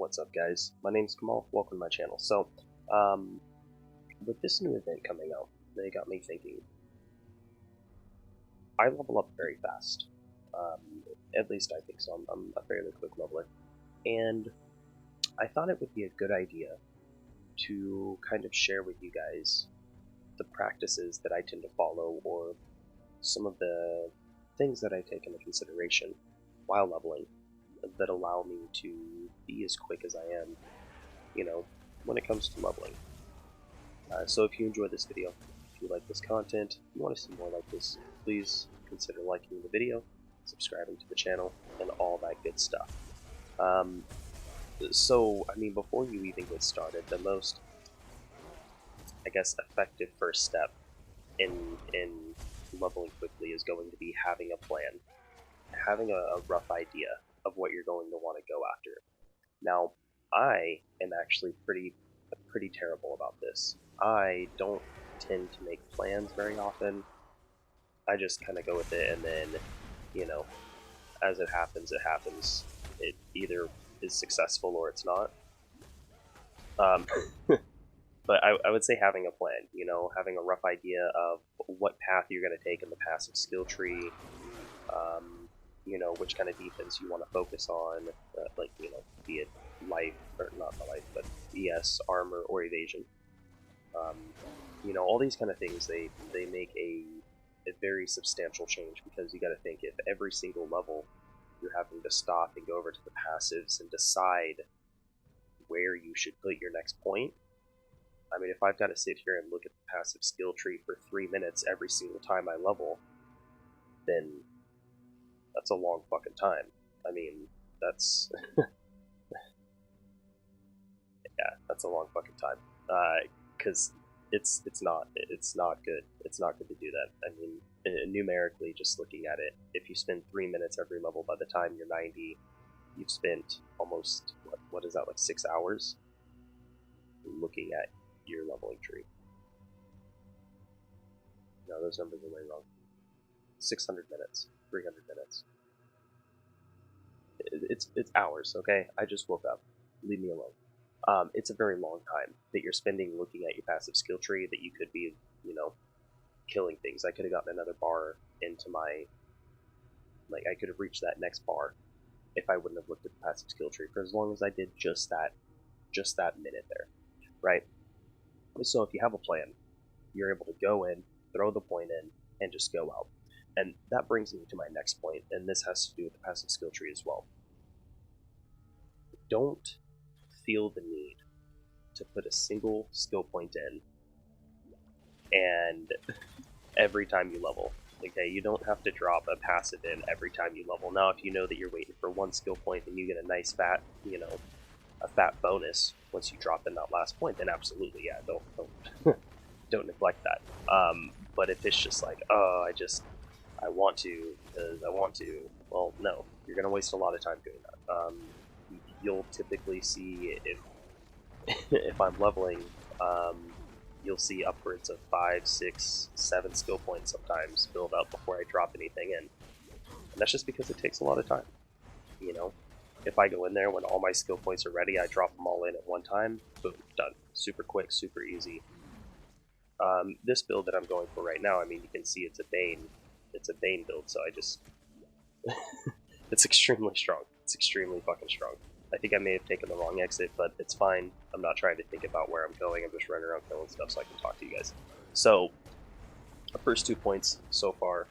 What's up, guys? My name's Kamahl. Welcome to my channel. So, with this new event coming out, they got me thinking. I level up very fast. At least I think so. I'm a fairly quick leveler. And I thought it would be a good idea to kind of share with you guys the practices that I tend to follow, or some of the things that I take into consideration while leveling that allow me to be as quick as I am, when it comes to leveling. So if you enjoyed this video, if you like this content, if you want to see more like this, please consider liking the video, subscribing to the channel, and all that good stuff. Before you even get started, the most, effective first step in leveling quickly is going to be having a plan, having a rough idea of what you're going to want to go after. Now, I am actually pretty terrible about this. I don't tend to make plans very often. I just kind of go with it, and then, as it happens, it happens. It either is successful or it's not. But I would say having a plan, having a rough idea of what path you're going to take in the passive skill tree, which kind of defense you want to focus on, be it life, or not life, but ES, armor, or evasion. All these kind of things, they make a very substantial change, because you got to think, if every single level you're having to stop and go over to the passives and decide where you should put your next point. I mean, if I've got to sit here and look at the passive skill tree for 3 minutes every single time I level, then that's a long fucking time. I mean, that's yeah, that's a long fucking time. Because it's not good. It's not good to do that. I mean, numerically, just looking at it, if you spend 3 minutes every level, by the time you're 90, you've spent almost what is that, like 6 hours looking at your leveling tree. No, those numbers are way wrong. 600 minutes, 300 minutes. It's hours, okay? I just woke up. Leave me alone. It's a very long time that you're spending looking at your passive skill tree that you could be, killing things. I could have gotten another bar into my... I could have reached that next bar if I wouldn't have looked at the passive skill tree for as long as I did just that minute there, right? So if you have a plan, you're able to go in, throw the point in, and just go out. And that brings me to my next point, and this has to do with the passive skill tree as well. Don't feel the need to put a single skill point in and every time you level. Okay, you don't have to drop a passive in every time you level. Now, if you know that you're waiting for one skill point and you get a nice fat, a fat bonus once you drop in that last point, then absolutely, yeah, don't don't neglect that. But if it's just like, oh, I want to because I want to, well, no, you're gonna waste a lot of time doing that. You'll typically see, if I'm leveling, you'll see upwards of 5, 6, 7 skill points sometimes build up before I drop anything in. And that's just because it takes a lot of time. If I go in there when all my skill points are ready, I drop them all in at one time, boom, done. Super quick, super easy. This build that I'm going for right now, I mean, you can see it's a Bane build, so I just... it's extremely strong. It's extremely fucking strong. I think I may have taken the wrong exit, but it's fine. I'm not trying to think about where I'm going. I'm just running around killing stuff so I can talk to you guys. So, the first 2 points so far: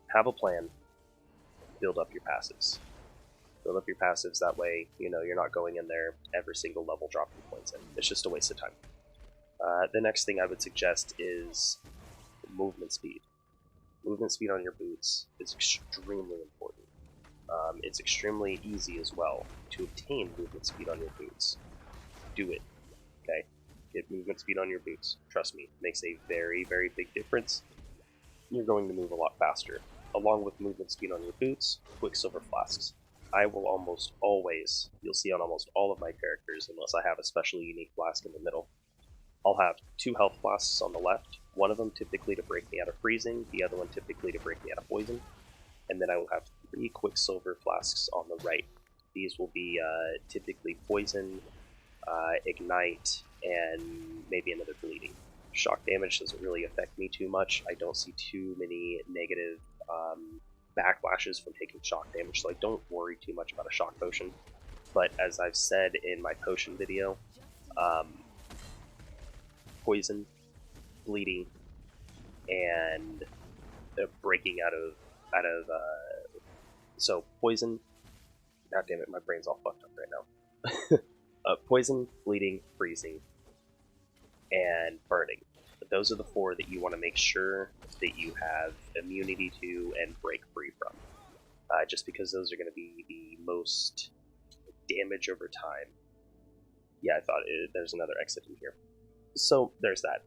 have a plan, build up your passives. Build up your passives, that way, you're not going in there every single level dropping points in. It's just a waste of time. The next thing I would suggest is movement speed. Movement speed on your boots is extremely important. It's extremely easy as well to obtain movement speed on your boots. Do it, okay? Get movement speed on your boots. Trust me, it makes a very, very big difference. You're going to move a lot faster. Along with movement speed on your boots, quicksilver flasks. I will almost always, you'll see on almost all of my characters, unless I have a specially unique flask in the middle, I'll have 2 health flasks on the left, one of them typically to break me out of freezing, the other one typically to break me out of poison, and then I will have 3 quicksilver flasks on the right. These will be typically poison, ignite, and maybe another bleeding. Shock damage doesn't really affect me too much. I don't see too many negative backlashes from taking shock damage, so I don't worry too much about a shock potion. But as I've said in my potion video, poison, bleeding, and breaking out of so poison. God damn it, my brain's all fucked up right now. Poison, bleeding, freezing, and burning. But those are the four that you want to make sure that you have immunity to and break free from. Just because those are going to be the most damage over time. Yeah, I thought there's another exit in here. So there's that.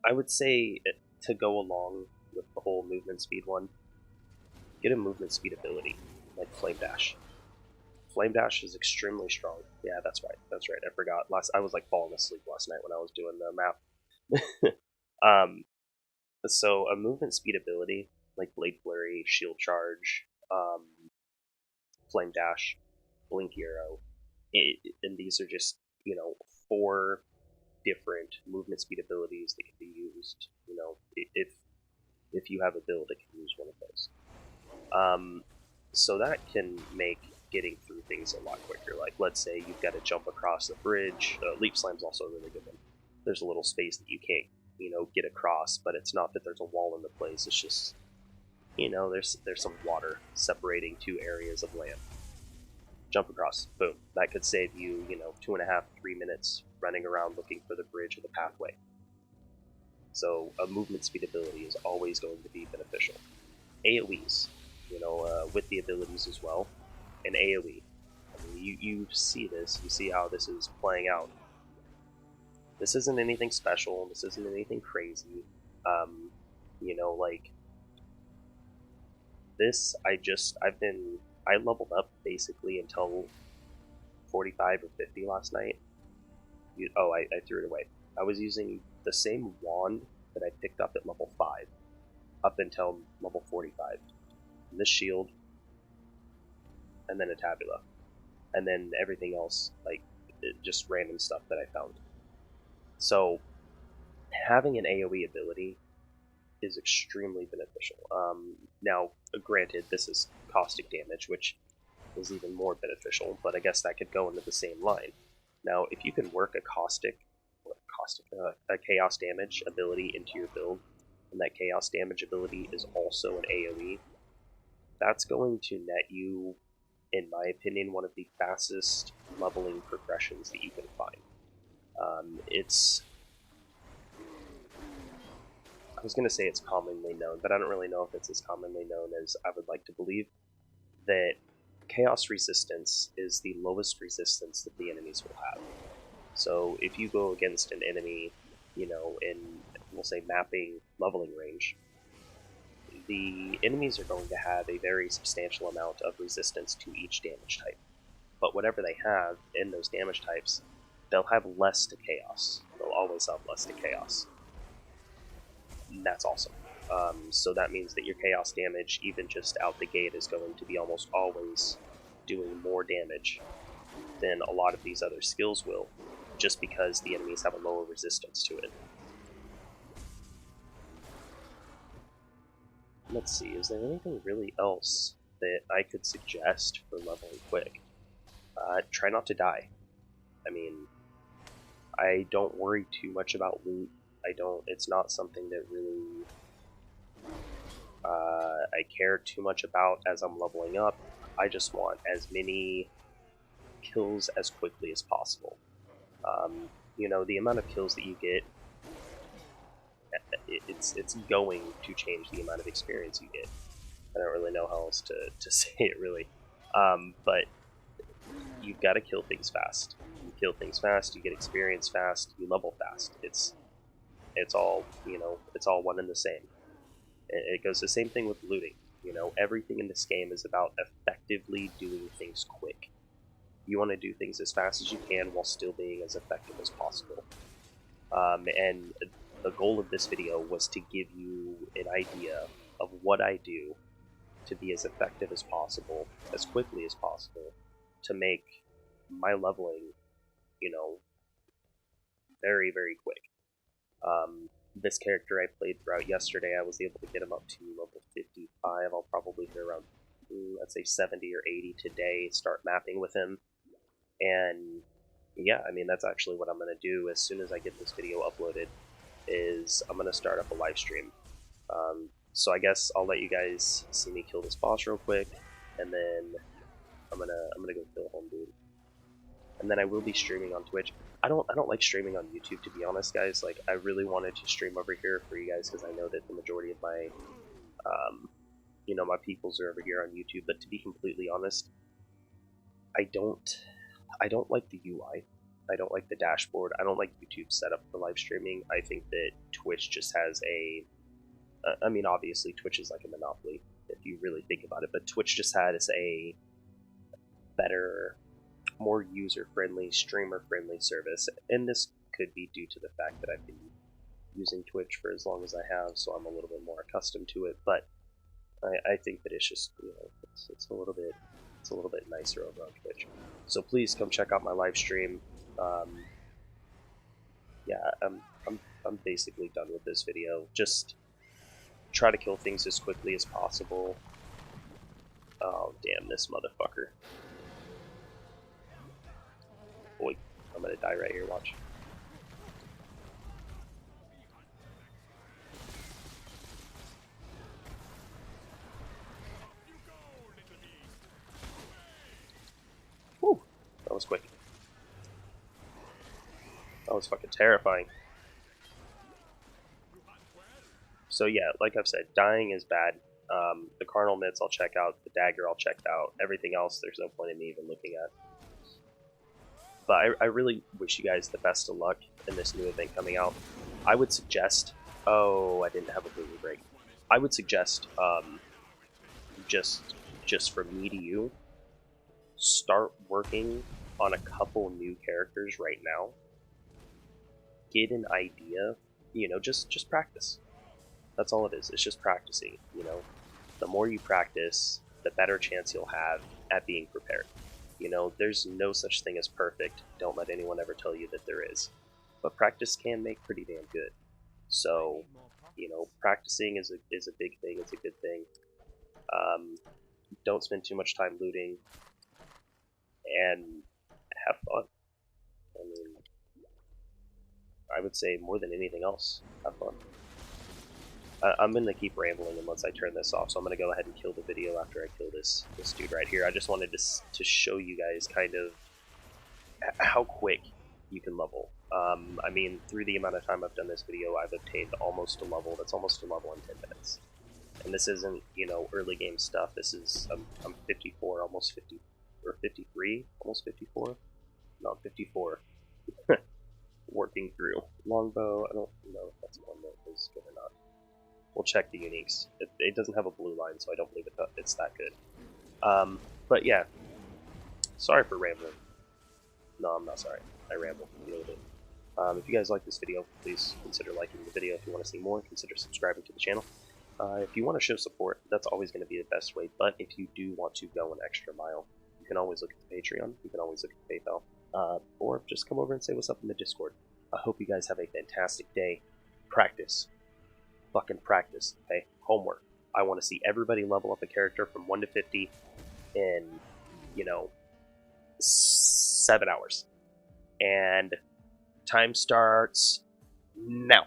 I would say to go along with the whole movement speed one, get a movement speed ability like Flame Dash. Flame Dash is extremely strong. Yeah, that's right. That's right. I forgot. I was like falling asleep last night when I was doing the map. So a movement speed ability like Blade Flurry, Shield Charge, Flame Dash, Blink Arrow, and these are just 4 different movement speed abilities that can be used. If you have a build, it can use one of those. So that can make getting through things a lot quicker. Like, let's say you've got to jump across the bridge. Leap Slam's also a really good one. There's a little space that you can't, get across, but it's not that there's a wall in the place. It's just, there's some water separating 2 areas of land. Jump across, boom. That could save you, 2.5, 3 minutes running around looking for the bridge or the pathway. So a movement speed ability is always going to be beneficial. AoEs, with the abilities as well. An AoE. I mean, you see this, you see how this is playing out. This isn't anything special, this isn't anything crazy. Like this, I leveled up basically until 45 or 50 last night. I threw it away. I was using the same wand that I picked up at level 5 up until level 45. And this shield, and then a tabula, and then everything else, like just random stuff that I found. So having an AoE ability is extremely beneficial. Now, granted, this is caustic damage, which is even more beneficial, but I guess that could go into the same line. Now, if you can work a chaos damage ability into your build, and that chaos damage ability is also an AoE, that's going to net you, in my opinion, one of the fastest leveling progressions that you can find. I was going to say it's commonly known, but I don't really know if it's as commonly known as I would like to believe, that chaos resistance is the lowest resistance that the enemies will have. So if you go against an enemy, in, we'll say, mapping leveling range, the enemies are going to have a very substantial amount of resistance to each damage type. But whatever they have in those damage types, they'll have less to chaos. They'll always have less to chaos. And that's awesome. So that means that your chaos damage, even just out the gate, is going to be almost always doing more damage than a lot of these other skills will, just because the enemies have a lower resistance to it. Let's see, is there anything really else that I could suggest for leveling quick? Try not to die. I mean, I don't worry too much about loot. It's not something that really I care too much about as I'm leveling up. I just want as many kills as quickly as possible. The amount of kills that you get, it's going to change the amount of experience you get. I don't really know how else to say it, really. But you've got to kill things fast. You kill things fast, you get experience fast, you level fast. It's all, it's all one and the same. It goes the same thing with looting. Everything in this game is about effectively doing things quick. You want to do things as fast as you can while still being as effective as possible. And the goal of this video was to give you an idea of what I do to be as effective as possible, as quickly as possible, to make my leveling, you know, very, very quick. This character I played throughout yesterday, I was able to get him up to level 55. I'll probably hit around, let's say 70 or 80 today, start mapping with him. And yeah, I mean, that's actually what I'm going to do as soon as I get this video uploaded, is I'm going to start up a live stream. So I guess I'll let you guys see me kill this boss real quick, and then I'm gonna go kill home dude. And then I will be streaming on Twitch. I don't like streaming on YouTube, to be honest, guys. Like, I really wanted to stream over here for you guys because I know that the majority of my you know, my peoples are over here on YouTube. But to be completely honest, I don't like the UI. I don't like the dashboard. I don't like YouTube's setup for live streaming. I think that Twitch just has a... I mean, obviously, Twitch is like a monopoly, if you really think about it. But Twitch just has a better, more user-friendly, streamer-friendly service. And this could be due to the fact that I've been using Twitch for as long as I have, so I'm a little bit more accustomed to it. But I think that it's just, you know, it's a little bit nicer over on Twitch. So please come check out my live stream. Yeah, I'm basically done with this video. Just try to kill things as quickly as possible. Oh, damn this motherfucker. Boy, I'm gonna die right here, watch. Whew, that was quick. That was fucking terrifying. So yeah, like I've said, dying is bad. The carnal mitts I'll check out, the dagger I'll check out, everything else there's no point in me even looking at. But I really wish you guys the best of luck in this new event coming out. I would suggest, oh, I didn't have a movie break. I would suggest, just from me to you, start working on a couple new characters right now. Get an idea, you know, just practice. That's all it is. It's just practicing, you know. The more you practice, the better chance you'll have at being prepared. You know, there's no such thing as perfect. Don't let anyone ever tell you that there is. But practice can make pretty damn good. So, you know, practicing is a big thing. It's a good thing. Don't spend too much time looting. And have fun. I mean, I would say more than anything else, have fun. I'm going to keep rambling unless I turn this off, so I'm going to go ahead and kill the video after I kill this dude right here. I just wanted to show you guys kind of how quick you can level. I mean, through the amount of time I've done this video, I've obtained almost a level. That's almost a level in 10 minutes. And this isn't, you know, early game stuff. This is, I'm 54, almost 50, or 53, almost 54? No, 54. Working through. Longbow, I don't know if that's one that is good or not. We'll check the uniques. It doesn't have a blue line, so I don't believe it's that good. But yeah, sorry for rambling. No, I'm not sorry. I ramble. Deal with it. If you guys like this video, please consider liking the video. If you want to see more, consider subscribing to the channel. If you want to show support, that's always going to be the best way. But if you do want to go an extra mile, you can always look at the Patreon. You can always look at the PayPal. Or just come over and say what's up in the Discord. I hope you guys have a fantastic day. Practice. Fucking practice, okay? Homework. I want to see everybody level up a character from 1 to 50 in, you know, 7 hours. And time starts now.